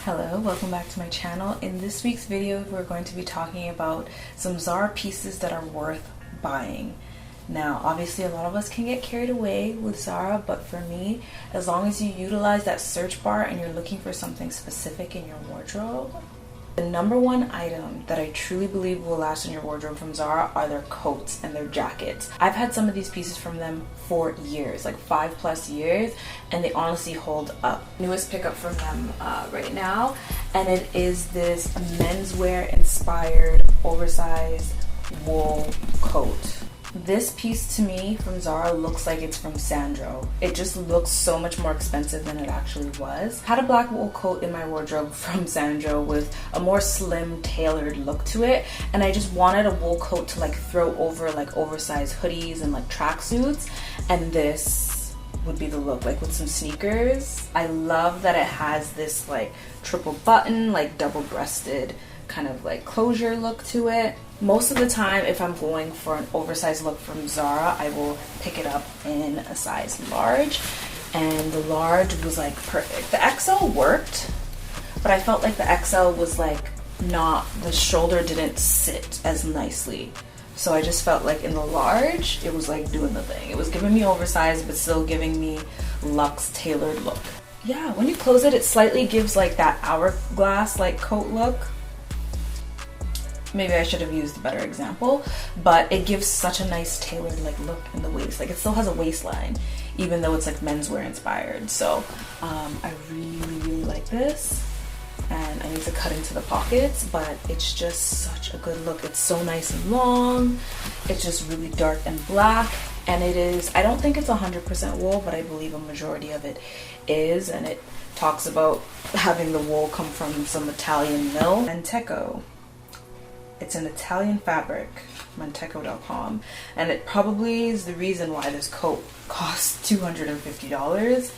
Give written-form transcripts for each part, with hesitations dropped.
Hello, welcome back to my channel. In this week's video, we're going to be talking about some Zara pieces that are worth buying. Now, obviously a lot of us can get carried away with Zara, but for me, as long as you utilize that search bar and you're looking for something specific in your wardrobe, the number one item that I truly believe will last in your wardrobe from Zara are their coats and their jackets. I've had some of these pieces from them for years, like 5+ years, and they honestly hold up. Newest pickup from them right now, and it is this menswear inspired oversized wool coat. This piece to me from Zara looks like it's from Sandro. It just looks so much more expensive than it actually was. Had a black wool coat in my wardrobe from Sandro with a more slim tailored look to it, and I just wanted a wool coat to like throw over like oversized hoodies and like tracksuits, and this would be the look, like with some sneakers. I love that it has this like triple button, like double breasted kind of like closure look to it. Most of the time, if I'm going for an oversized look from Zara, I will pick it up in a size large, and the large was like perfect. The XL worked, but I felt like the XL was like not, the shoulder didn't sit as nicely. So I just felt like in the large, it was like doing the thing. It was giving me oversized, but still giving me luxe tailored look. Yeah, when you close it, it slightly gives like that hourglass like coat look. Maybe I should have used a better example, but it gives such a nice tailored like look in the waist. Like it still has a waistline, even though it's like menswear inspired. So I really like this, and I need to cut into the pockets, but it's just such a good look. It's so nice and long. It's just really dark and black, and it is, I don't think it's 100% wool, but I believe a majority of it is, and it talks about having the wool come from some Italian mill. Manteco. It's an Italian fabric, manteco.com, and it probably is the reason why this coat costs $250.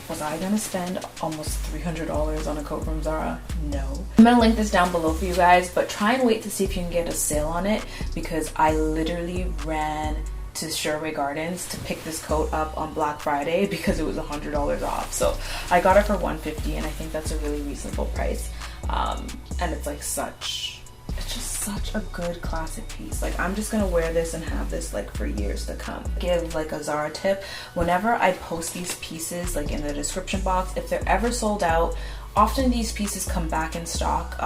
Was I gonna spend almost $300 on a coat from Zara? No. I'm gonna link this down below for you guys, but try and wait to see if you can get a sale on it, because I literally ran to Sherway Gardens to pick this coat up on Black Friday because it was $100 off. So I got it for $150, and I think that's a really reasonable price. And it's like it's just such a good classic piece. Like I'm just gonna wear this and have this like for years to come. Give like a Zara tip: whenever I post these pieces like in the description box, if they're ever sold out, often these pieces come back in stock.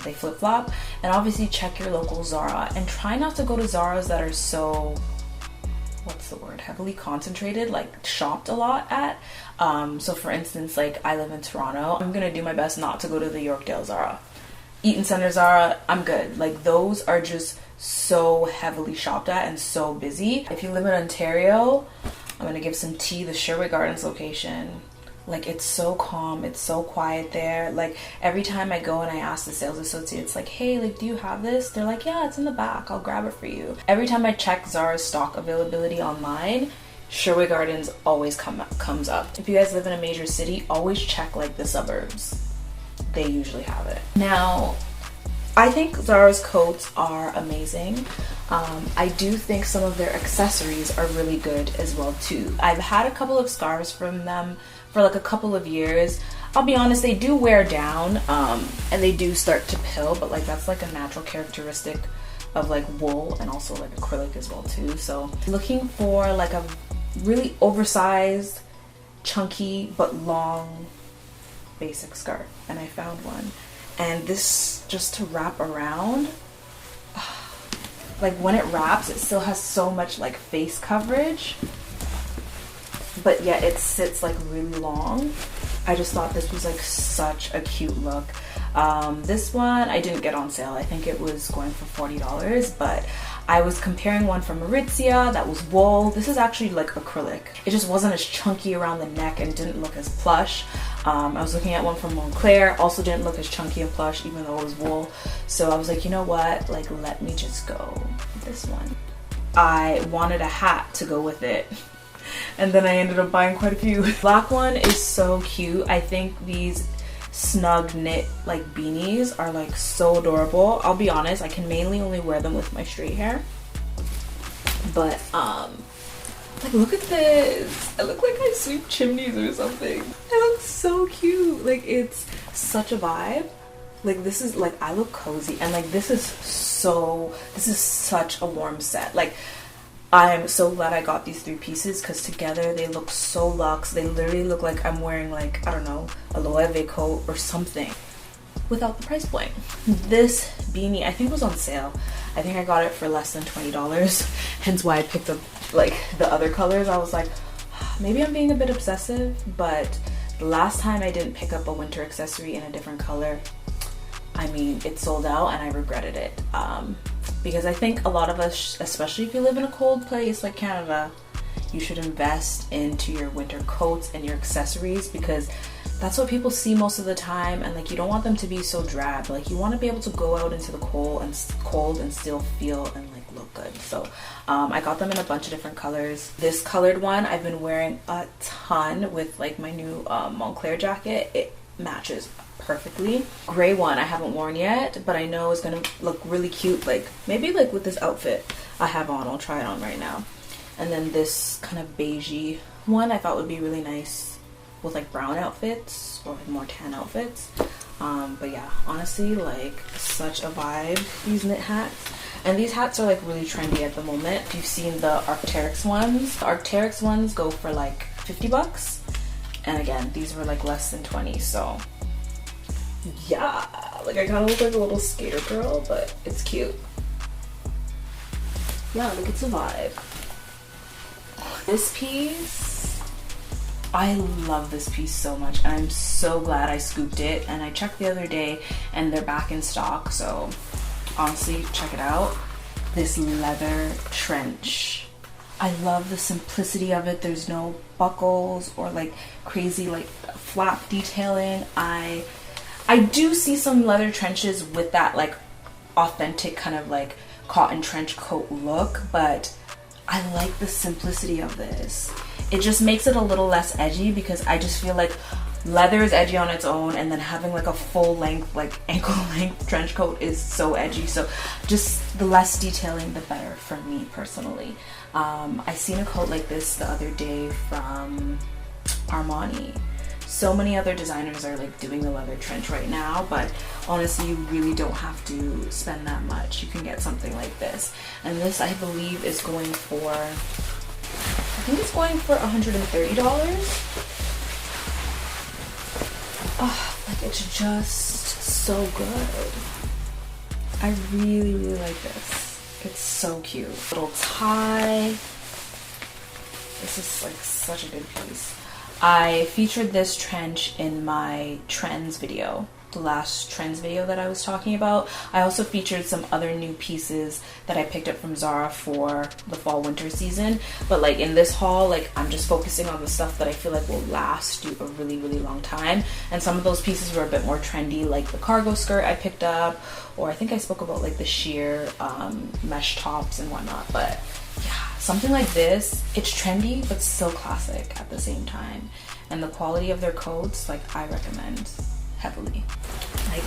They flip-flop, and obviously check your local Zara and try not to go to Zaras that are so, what's the word, heavily concentrated, like shopped a lot at. So for instance, like I live in Toronto, I'm gonna do my best not to go to the Yorkdale Zara. Eaton Center Zara, I'm good. Like those are just so heavily shopped at and so busy. If you live in Ontario, I'm gonna give some tea, the Sherway Gardens location. Like it's so calm, it's so quiet there. Like every time I go and I ask the sales associates like, hey, like do you have this? They're like, yeah, it's in the back, I'll grab it for you. Every time I check Zara's stock availability online, Sherway Gardens always comes up. If you guys live in a major city, always check like the suburbs. They usually have it. Now, I think Zara's coats are amazing. I do think some of their accessories are really good as well too. I've had a couple of scarves from them for like a couple of years. I'll be honest, they do wear down and they do start to pill, but like that's like a natural characteristic of like wool and also like acrylic as well too. So looking for like a really oversized, chunky but long basic skirt, and I found one, and this just to wrap around, like when it wraps it still has so much like face coverage, but yet it sits like really long. I just thought this was like such a cute look. This one I didn't get on sale. I think it was going for $40, but I was comparing one from Aritzia that was wool. This is actually like acrylic. It just wasn't as chunky around the neck and didn't look as plush. I was looking at one from Montclair, also didn't look as chunky and plush even though it was wool. So I was like, you know what, like let me just go with this one. I wanted a hat to go with it, and then I ended up buying quite a few. Black one is so cute. I think these snug knit like beanies are like so adorable. I'll be honest, I can mainly only wear them with my straight hair, but Like, look at this. I look like I sweep chimneys or something. I look so cute. Like, it's such a vibe. Like, this is like, I look cozy, and like this is such a warm set. Like, I'm so glad I got these 3 pieces because together they look so luxe. They literally look like I'm wearing, like, I don't know, a Loewe coat or something without the price point. This beanie I think was on sale. I think I got it for less than $20, hence why I picked up like the other colors. I was like, maybe I'm being a bit obsessive, but the last time I didn't pick up a winter accessory in a different color, I mean, it sold out and I regretted it. Because I think a lot of us, especially if you live in a cold place like Canada, you should invest into your winter coats and your accessories, because that's what people see most of the time, and like, you don't want them to be so drab. Like, you want to be able to go out into the cold and still feel and like look good. So I got them in a bunch of different colors. This colored one I've been wearing a ton with like my new Montclair jacket. It matches perfectly. Gray one I haven't worn yet, but I know is gonna look really cute, like maybe like with this outfit I have on. I'll try it on right now. And then this kind of beigey one I thought would be really nice with like brown outfits or like more tan outfits. But yeah, honestly, like, such a vibe, these knit hats. And these hats are like really trendy at the moment. If you've seen the Arc'teryx ones, the Arc'teryx ones go for like 50 bucks. And again, these were like less than 20, so yeah, like I kind of look like a little skater girl, but it's cute. Yeah, like, it's a vibe. This piece, I love this piece so much, and I'm so glad I scooped it. And I checked the other day and they're back in stock, so honestly, check it out. This leather trench, I love the simplicity of it. There's no buckles or like crazy like flap detailing. I do see some leather trenches with that like authentic kind of like cotton trench coat look, but I like the simplicity of this. It just makes it a little less edgy, because I just feel like leather is edgy on its own, and then having like a full length, like ankle length trench coat is so edgy. So just the less detailing, the better for me personally. I seen a coat like this the other day from Armani. So many other designers are like doing the leather trench right now, but honestly, you really don't have to spend that much. You can get something like this. And this, I believe, is going for, I think it's going for $130. Oh, like, it's just so good. I really, really like this. It's so cute. Little tie. This is like such a good piece. I featured this trench in my trends video, the last trends video that I was talking about. I also featured some other new pieces that I picked up from Zara for the fall winter season, but like in this haul, like, I'm just focusing on the stuff that I feel like will last you a really, really long time. And some of those pieces were a bit more trendy, like the cargo skirt I picked up, or I think I spoke about like the sheer mesh tops and whatnot. But yeah, something like this, it's trendy but still classic at the same time. And the quality of their coats, like, I recommend heavily. Like,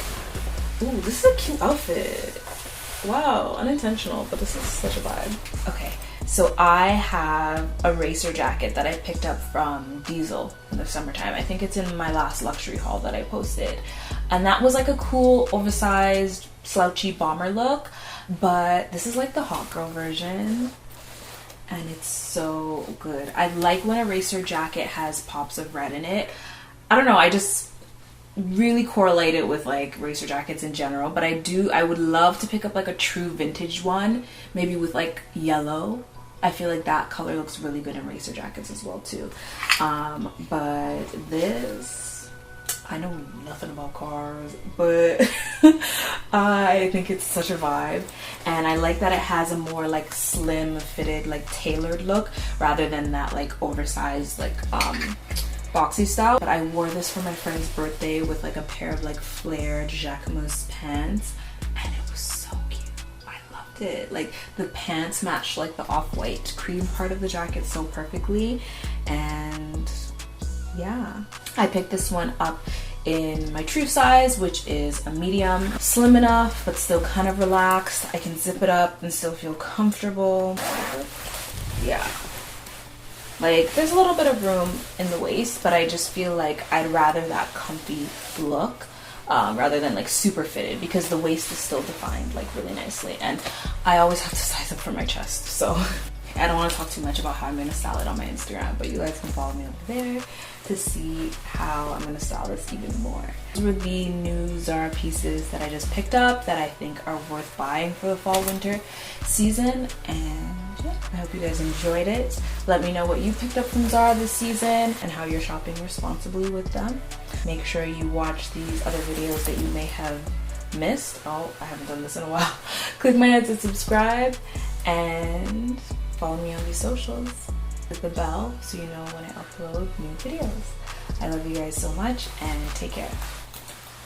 ooh, this is a cute outfit. Wow, unintentional, but this is such a vibe. Okay, so I have a racer jacket that I picked up from Diesel in the summertime. I think it's in my last luxury haul that I posted. And that was like a cool, oversized, slouchy bomber look. But this is like the hot girl version. And it's so good. I like when a racer jacket has pops of red in it. I don't know, I just really correlate it with like racer jackets in general, but I would love to pick up like a true vintage one, maybe with like yellow. I feel like that color looks really good in racer jackets as well too. But this, I know nothing about cars, but I think it's such a vibe. And I like that it has a more like slim fitted, like tailored look, rather than that like oversized like boxy style. But I wore this for my friend's birthday with like a pair of like flared Jacquemus pants, and it was so cute. I loved it. Like, the pants matched like the off-white cream part of the jacket so perfectly. And yeah, I picked this one up in my true size, which is a medium. Slim enough but still kind of relaxed. I can zip it up and still feel comfortable. Yeah, Like, there's a little bit of room in the waist, but I just feel like I'd rather that comfy look rather than like super fitted, because the waist is still defined like really nicely, and I always have to size up for my chest. So I don't want to talk too much about how I'm going to style it on my Instagram, but you guys can follow me over there to see how I'm going to style this even more. These were the new Zara pieces that I just picked up that I think are worth buying for the fall winter season, and yeah, I hope you guys enjoyed it. Let me know what you picked up from Zara this season and how you're shopping responsibly with them. Make sure you watch these other videos that you may have missed. Oh, I haven't done this in a while. Click my head to subscribe and follow me on these socials. Click the bell so you know when I upload new videos. I love you guys so much, and take care.